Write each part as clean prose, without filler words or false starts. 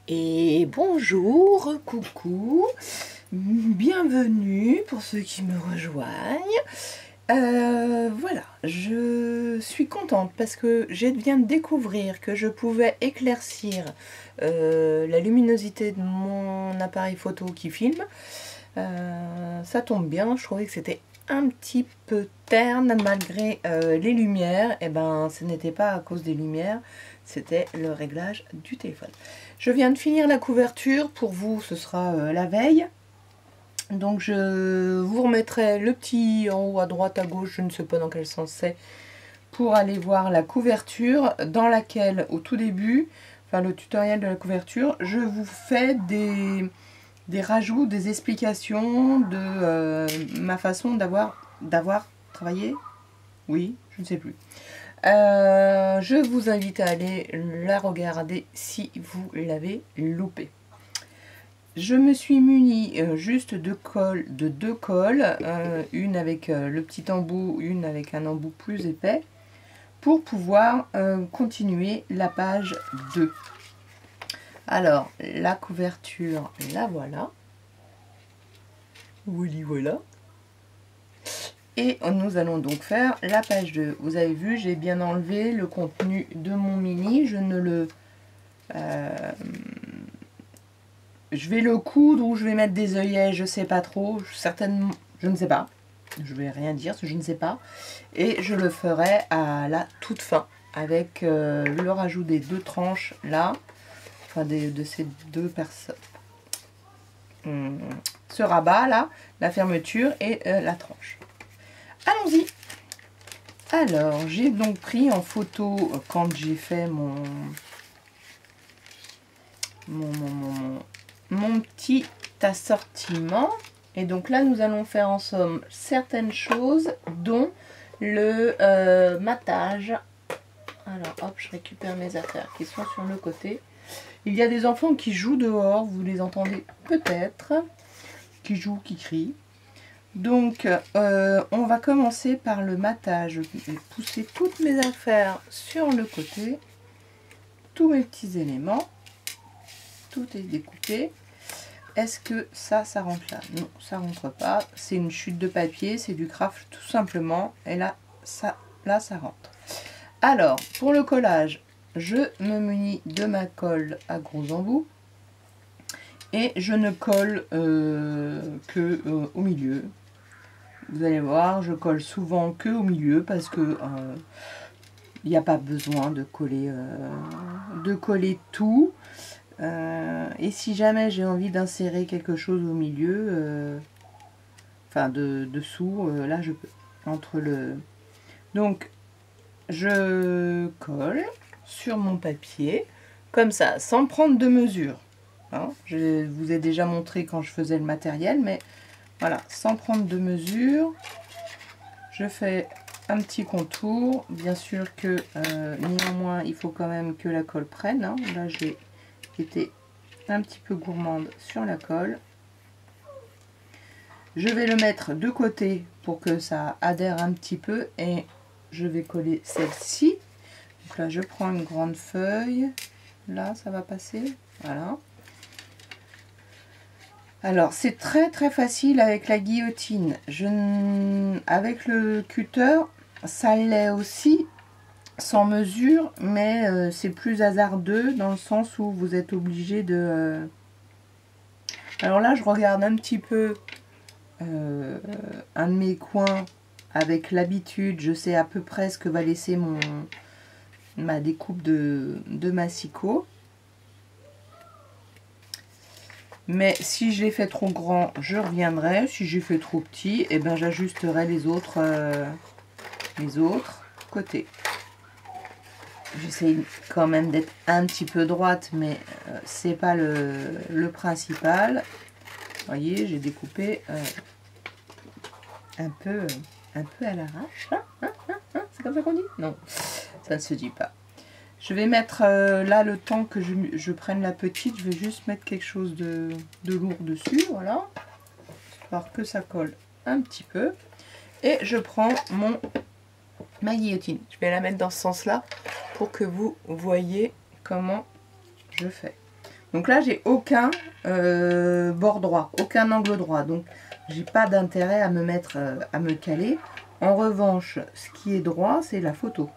Et bonjour, coucou, bienvenue pour ceux qui me rejoignent. Voilà, je suis contente parce que je viens de découvrir que je pouvais éclaircir la luminosité de mon appareil photo qui filme. Ça tombe bien, je trouvais que c'était un petit peu terne malgré les lumières. Et ben, ce n'était pas à cause des lumières, c'était le réglage du téléphone. Je viens de finir la couverture, pour vous ce sera la veille. Donc je vous remettrai le petit en haut à droite, à gauche, je ne sais pas dans quel sens c'est, pour aller voir la couverture dans laquelle au tout début, enfin le tutoriel de la couverture, je vous fais des rajouts, des explications de ma façon d'avoir travaillé. Oui, je ne sais plus. Je vous invite à aller la regarder si vous l'avez loupé. Je me suis munie juste de deux colles, une avec le petit embout, une avec un embout plus épais, pour pouvoir continuer la page 2. Alors, la couverture, la voilà. Voilà. Et nous allons donc faire la page 2. Vous avez vu, j'ai bien enlevé le contenu de mon mini. Je ne le... je vais le coudre ou je vais mettre des œillets, je sais pas trop. Certainement, je ne sais pas. Je vais rien dire, je ne sais pas. Et je le ferai à la toute fin. Avec le rajout des deux tranches là. Enfin, de ces deux personnes. Ce rabat là, la fermeture et la tranche. Allons-y. Alors, j'ai donc pris en photo quand j'ai fait mon petit assortiment. Et donc là, nous allons faire en somme certaines choses, dont le matage. Alors, hop, je récupère mes affaires qui sont sur le côté. Il y a des enfants qui jouent dehors, vous les entendez peut-être, qui jouent, qui crient. Donc, on va commencer par le matage. Je vais pousser toutes mes affaires sur le côté. Tous mes petits éléments. Tout est découpé. Est-ce que ça rentre là? Non, ça rentre pas. C'est une chute de papier, c'est du craft tout simplement. Et là, ça rentre. Alors, pour le collage, je me munis de ma colle à gros embouts. Et je ne colle que au milieu. Vous allez voir, je colle souvent que au milieu parce que il n'y a pas besoin de coller tout. Et si jamais j'ai envie d'insérer quelque chose au milieu, enfin dessous, là je peux. Donc je colle sur mon papier comme ça, sans prendre de mesure. Hein, je vous ai déjà montré quand je faisais le matériel, mais voilà, sans prendre de mesure, je fais un petit contour. Bien sûr que néanmoins, il faut quand même que la colle prenne. Hein. Là, j'ai été un petit peu gourmande sur la colle. Je vais le mettre de côté pour que ça adhère un petit peu et je vais coller celle-ci. Donc là, je prends une grande feuille. Là, ça va passer. Voilà. Alors, c'est très très facile avec la guillotine. Avec le cutter, ça l'est aussi, sans mesure, mais c'est plus hasardeux dans le sens où vous êtes obligé de... Alors là, je regarde un petit peu un de mes coins avec l'habitude. Je sais à peu près ce que va laisser ma découpe de massicot. Mais si je l'ai fait trop grand, je reviendrai. Si j'ai fait trop petit, eh ben j'ajusterai les autres côtés. J'essaye quand même d'être un petit peu droite, mais c'est pas le principal. Vous voyez, j'ai découpé un peu à l'arrache. C'est comme ça qu'on dit? Non, ça ne se dit pas. Je vais mettre là, le temps que je prenne la petite, je vais juste mettre quelque chose de lourd dessus, voilà. Histoire que ça colle un petit peu. Et je prends ma guillotine. Je vais la mettre dans ce sens-là pour que vous voyez comment je fais. Donc là, j'ai aucun bord droit, aucun angle droit. Donc, j'ai pas d'intérêt à me mettre, à me caler. En revanche, ce qui est droit, c'est la photo.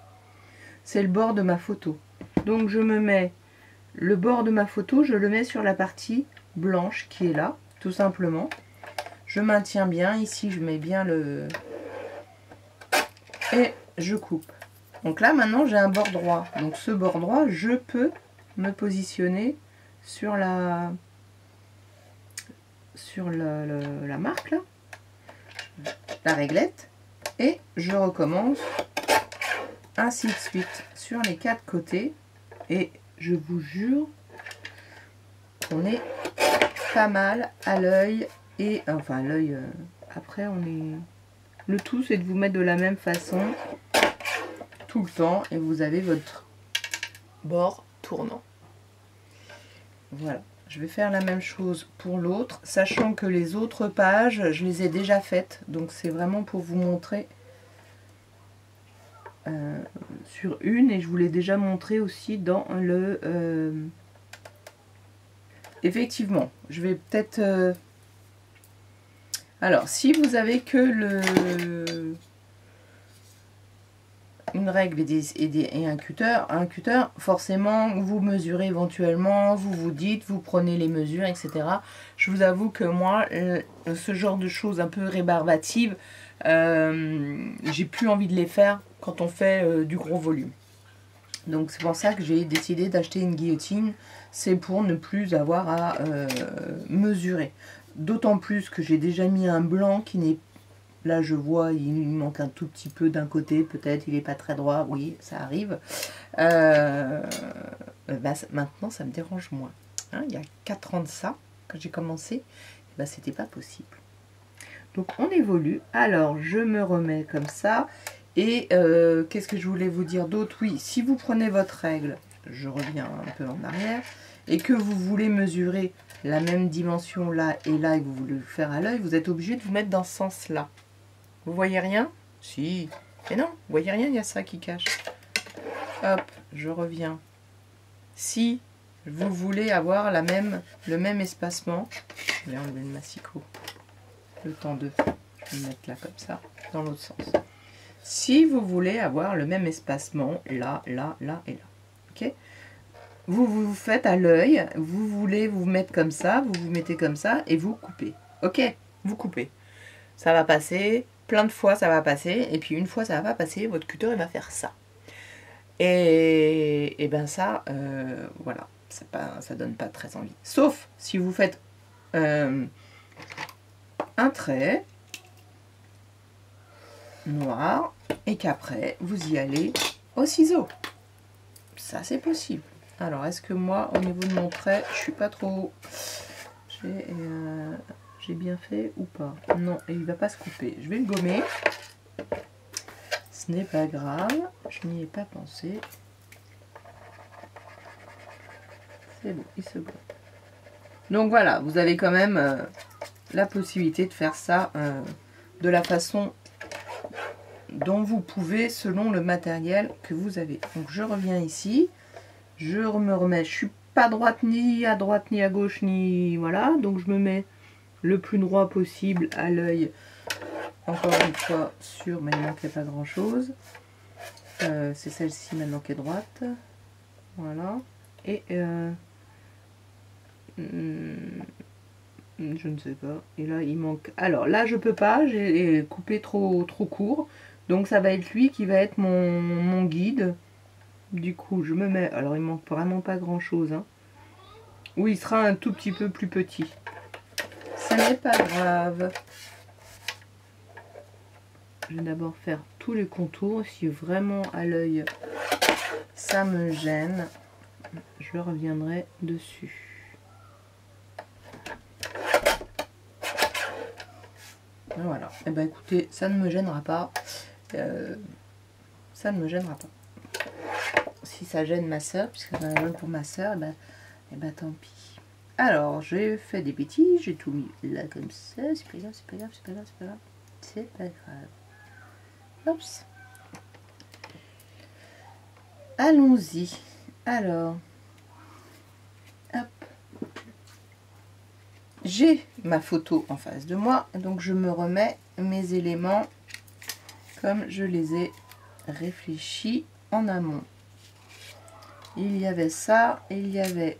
C'est le bord de ma photo. Donc, je me mets le bord de ma photo, je le mets sur la partie blanche qui est là, tout simplement. Je maintiens bien. Ici, je mets bien le... Et je coupe. Donc là, maintenant, j'ai un bord droit. Donc, ce bord droit, je peux me positionner sur la marque, là, la réglette. Et je recommence ainsi de suite sur les 4 côtés. Et je vous jure qu'on est pas mal à l'œil. Et enfin, l'œil, après, on est... Le tout, c'est de vous mettre de la même façon tout le temps. Et vous avez votre bord tournant. Voilà. Je vais faire la même chose pour l'autre, sachant que les autres pages, je les ai déjà faites. Donc, c'est vraiment pour vous montrer sur une. Et je vous l'ai déjà montré aussi dans le... Effectivement, je vais peut-être... Alors, si vous avez que une règle et un cutter, forcément, vous mesurez éventuellement, vous vous dites, vous prenez les mesures, etc. Je vous avoue que moi, ce genre de choses un peu rébarbatives, j'ai plus envie de les faire quand on fait du gros volume. Donc c'est pour ça que j'ai décidé d'acheter une guillotine, c'est pour ne plus avoir à mesurer. D'autant plus que j'ai déjà mis un blanc qui n'est... Là je vois, il manque un tout petit peu d'un côté, peut-être il n'est pas très droit, oui, ça arrive. Maintenant ça me dérange moins. Hein, il y a 4 ans de ça, quand j'ai commencé, c'était pas possible. Donc on évolue. Alors je me remets comme ça. Et qu'est-ce que je voulais vous dire d'autre? Oui, si vous prenez votre règle, je reviens un peu en arrière, et que vous voulez mesurer la même dimension là et là, et que vous voulez le faire à l'œil, vous êtes obligé de vous mettre dans ce sens-là. Vous voyez rien? Si. Mais non, vous voyez rien, il y a ça qui cache. Hop, je reviens. Si vous voulez avoir le même espacement, je vais enlever le massicot, le temps de le mettre là comme ça, dans l'autre sens. Si vous voulez avoir le même espacement, là, là, là et là, ok? Vous faites à l'œil, vous voulez vous mettre comme ça, vous vous mettez comme ça et vous coupez, ok? Vous coupez. Ça va passer, plein de fois ça va passer, et puis une fois ça va pas passer, votre cutter il va faire ça. Et ben ça, voilà, ça donne pas très envie. Sauf si vous faites un trait noir et qu'après vous y allez au ciseau. Ça c'est possible. Alors est-ce que moi au niveau de mon trait je suis pas trop... J'ai bien fait ou pas? Non, et il va pas se couper. Je vais le gommer. Ce n'est pas grave, je n'y ai pas pensé. C'est bon, il se gomme. Donc voilà, vous avez quand même la possibilité de faire ça de la façon dont vous pouvez selon le matériel que vous avez. Donc je reviens ici, je me remets, je suis pas droite ni à gauche ni voilà, donc je me mets le plus droit possible à l'œil, encore une fois sur, mais il ne manquait pas grand chose. C'est celle-ci maintenant qui est droite, voilà, et je ne sais pas, et là il manque, alors là je peux pas, j'ai coupé trop court. Donc ça va être lui qui va être mon guide. Du coup, je me mets... Alors, il manque vraiment pas grand-chose. Hein. Oui, il sera un tout petit peu plus petit. Ça n'est pas grave. Je vais d'abord faire tous les contours. Si vraiment à l'œil, ça me gêne, je reviendrai dessus. Voilà. Et ben écoutez, ça ne me gênera pas. Ça ne me gênera pas. Si ça gêne ma soeur, puisque j'en ai pour ma soeur, et ben tant pis. Alors, j'ai fait des bêtises, j'ai tout mis là comme ça. C'est pas grave, c'est pas grave, c'est pas grave, c'est pas grave. C'est pas grave. Oups. Allons-y. Alors, hop, j'ai ma photo en face de moi, donc je me remets mes éléments comme je les ai réfléchis en amont. Il y avait ça, il y avait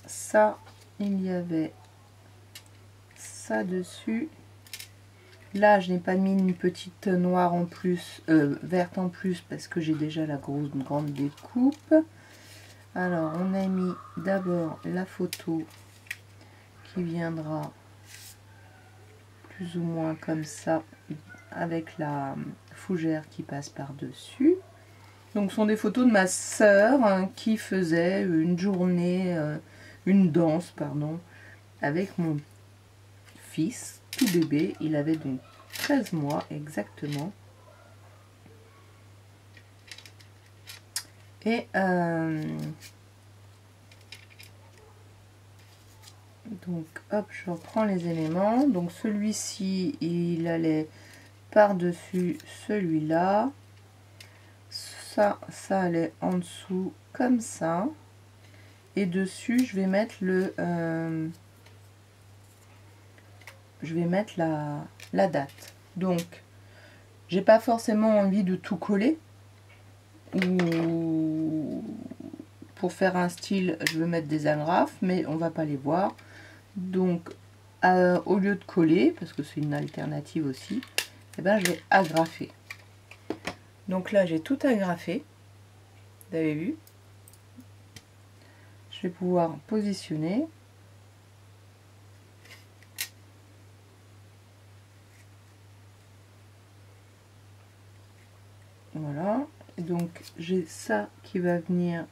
ça, il y avait ça dessus. Là, je n'ai pas mis une petite noire en plus, verte en plus, parce que j'ai déjà la grosse grande découpe. Alors, on a mis d'abord la photo qui viendra plus ou moins comme ça, avec la fougère qui passe par-dessus. Donc, ce sont des photos de ma sœur hein, qui faisait une journée, une danse, pardon, avec mon fils, tout bébé. Il avait donc 13 mois exactement. Et donc, hop, je reprends les éléments. Donc, celui-ci, il allait par-dessus celui-là. Ça allait en dessous comme ça. Et dessus, je vais mettre le... je vais mettre la date. Donc, j'ai pas forcément envie de tout coller. Ou pour faire un style, je vais mettre des agrafes, mais on va pas les voir. Donc, au lieu de coller, parce que c'est une alternative aussi, eh ben, je vais agrafer. Donc là, j'ai tout agrafé. Vous avez vu? Je vais pouvoir positionner. Voilà. Et donc, j'ai ça qui va venir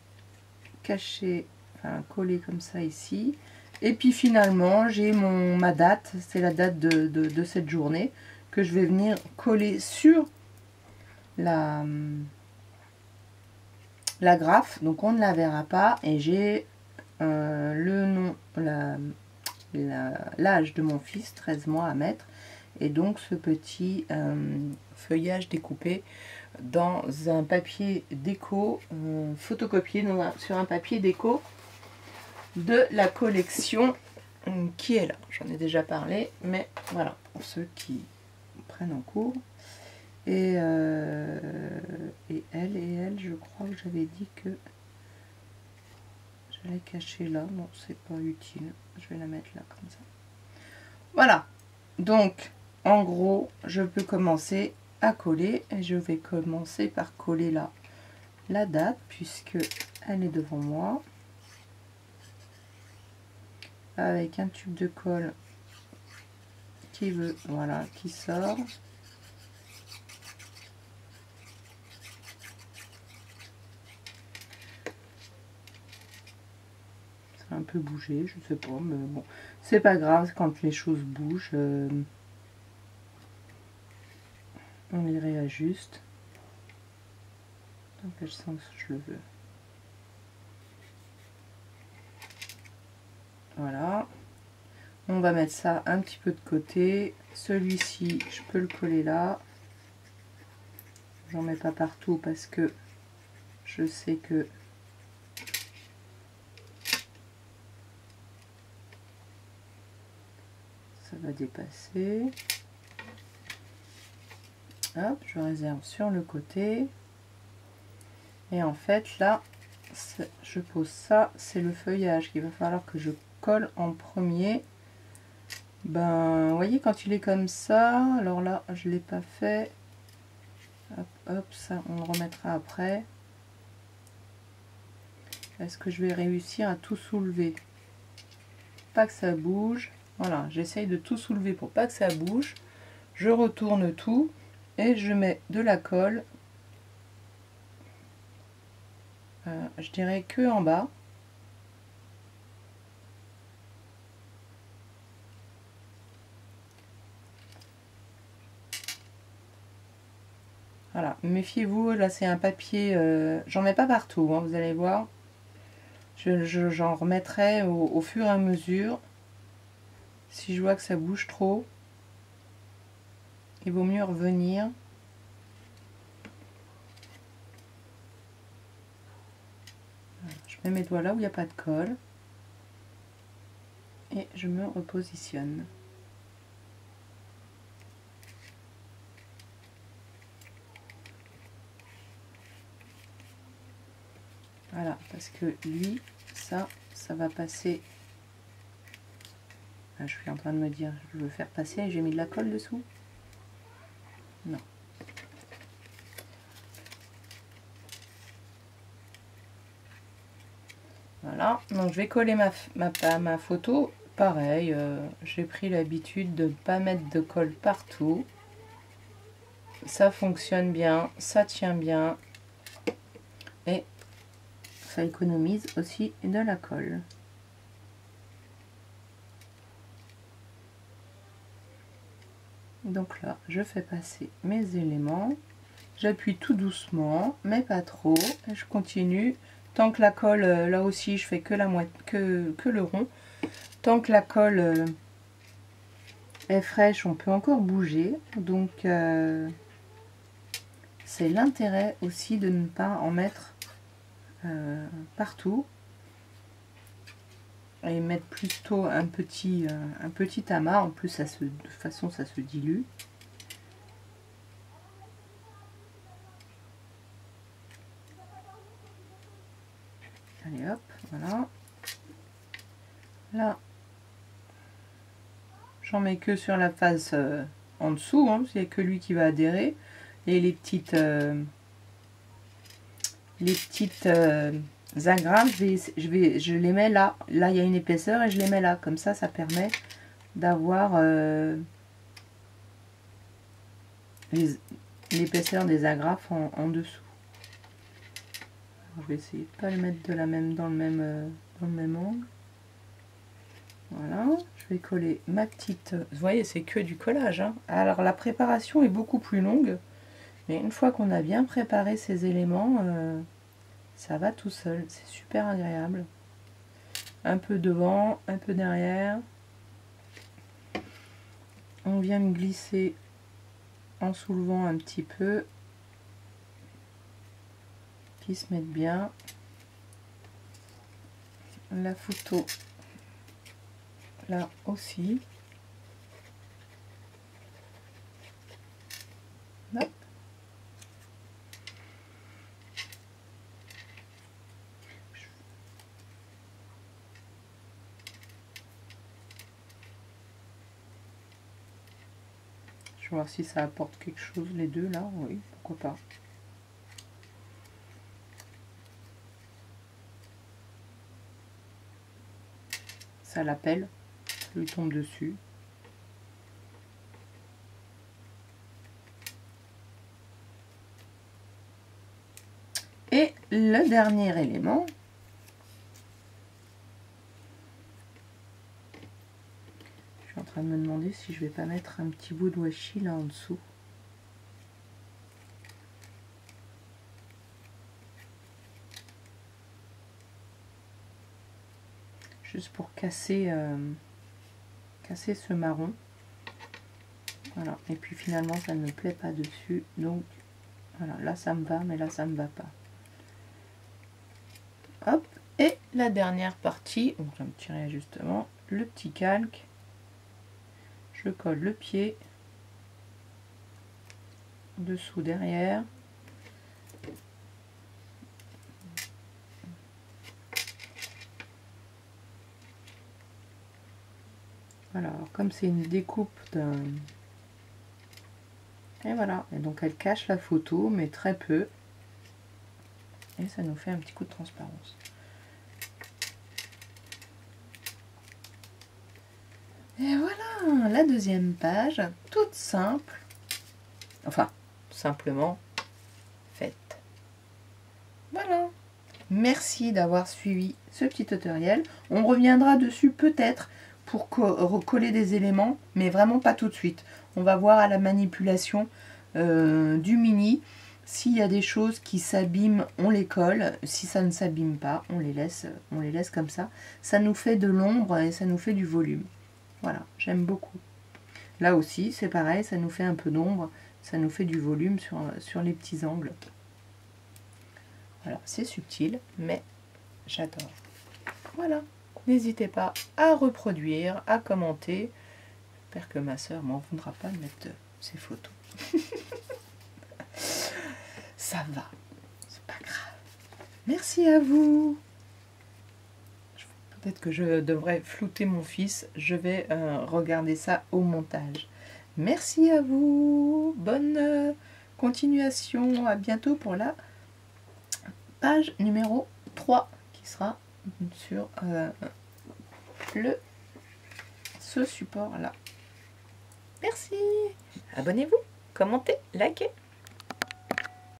cacher, enfin coller comme ça ici. Et puis finalement, j'ai ma date, c'est la date de cette journée, que je vais venir coller sur l'agrafe. Donc on ne la verra pas. Et j'ai le nom, l'âge de mon fils, 13 mois à mettre. Et donc ce petit feuillage découpé dans un papier déco, photocopié sur un papier déco de la collection qui est là. J'en ai déjà parlé, mais voilà, pour ceux qui prennent en cours. Et elle, je crois que j'avais dit que j'allais cacher là. Non, c'est pas utile. Je vais la mettre là, comme ça. Voilà. Donc, en gros, je peux commencer à coller. Et je vais commencer par coller là la date, puisque elle est devant moi. Avec un tube de colle qui veut, voilà, qui sort. Ça a un peu bougé, je sais pas, mais bon, c'est pas grave quand les choses bougent. On les réajuste dans quel sens je le veux. Voilà. On va mettre ça un petit peu de côté. Celui-ci, je peux le coller là. J'en mets pas partout parce que je sais que ça va dépasser. Hop, je réserve sur le côté. Et en fait, là, je pose ça, c'est le feuillage qu'il va falloir que je colle en premier. Ben, vous voyez, quand il est comme ça, alors là, je ne l'ai pas fait. Hop, hop, ça, on le remettra après. Est-ce que je vais réussir à tout soulever? Pas que ça bouge. Voilà, j'essaye de tout soulever pour pas que ça bouge. Je retourne tout et je mets de la colle. Je dirais que en bas. Voilà, méfiez-vous, là c'est un papier, j'en mets pas partout, hein, vous allez voir. J'en remettrai au fur et à mesure. Si je vois que ça bouge trop, il vaut mieux revenir. Je mets mes doigts là où il n'y a pas de colle. et je me repositionne. Voilà, parce que lui, ça va passer. Ah, je suis en train de me dire, je veux faire passer et j'ai mis de la colle dessous. Non. Voilà, donc je vais coller ma photo. Pareil, j'ai pris l'habitude de ne pas mettre de colle partout. Ça fonctionne bien, ça tient bien. Et ça économise aussi de la colle. Donc là, je fais passer mes éléments. J'appuie tout doucement, mais pas trop. Et je continue. Tant que la colle, là aussi, je fais que le rond. Tant que la colle est fraîche, on peut encore bouger. Donc, c'est l'intérêt aussi de ne pas en mettre partout. Et mettre plutôt un petit amas. En plus, de toute façon, ça se dilue. Allez hop, voilà. Là, j'en mets que sur la face en dessous, hein, c'est que lui qui va adhérer. Et les petites agrafes, je les mets là. Là, il y a une épaisseur et je les mets là. Comme ça permet d'avoir l'épaisseur des agrafes en dessous. Alors, je vais essayer de pas les mettre dans le même angle. Voilà, je vais coller ma petite... Vous voyez, c'est que du collage, hein. Alors, la préparation est beaucoup plus longue. Mais une fois qu'on a bien préparé ces éléments, ça va tout seul. C'est super agréable. Un peu devant, un peu derrière. On vient me glisser en soulevant un petit peu. Qui se mettent bien. La photo, là aussi. Hop. Je vais voir si ça apporte quelque chose, les deux là. Oui, pourquoi pas. Ça l'appelle, ça lui tombe dessus. Et le dernier élément, je suis en train de me demander si je vais pas mettre un petit bout de washi là en dessous. Juste pour casser ce marron. Voilà, et puis finalement ça ne me plaît pas dessus, donc voilà, là ça me va, mais là ça me va pas. Hop, et la dernière partie, donc je vais me tirer justement le petit calque, je colle le pied, dessous, derrière. Voilà, alors comme c'est une découpe d'un... Et voilà, et donc elle cache la photo, mais très peu. Et ça nous fait un petit coup de transparence. Et voilà, la deuxième page, toute simple. Enfin, simplement faite. Voilà. Merci d'avoir suivi ce petit tutoriel. On reviendra dessus peut-être pour recoller des éléments, mais vraiment pas tout de suite. On va voir à la manipulation du mini. S'il y a des choses qui s'abîment, on les colle. Si ça ne s'abîme pas, on les laisse comme ça. Ça nous fait de l'ombre et ça nous fait du volume. Voilà, j'aime beaucoup. Là aussi, c'est pareil, ça nous fait un peu d'ombre, ça nous fait du volume sur les petits angles. Voilà, c'est subtil, mais j'adore. Voilà. N'hésitez pas à reproduire, à commenter. J'espère que ma soeur m'en voudra pas de mettre ses photos. Ça va, c'est pas grave. Merci à vous. Peut-être que je devrais flouter mon fils. Je vais regarder ça au montage. Merci à vous. Bonne continuation. À bientôt pour la page numéro 3 qui sera sur ce support-là. Merci. Abonnez-vous, commentez, likez.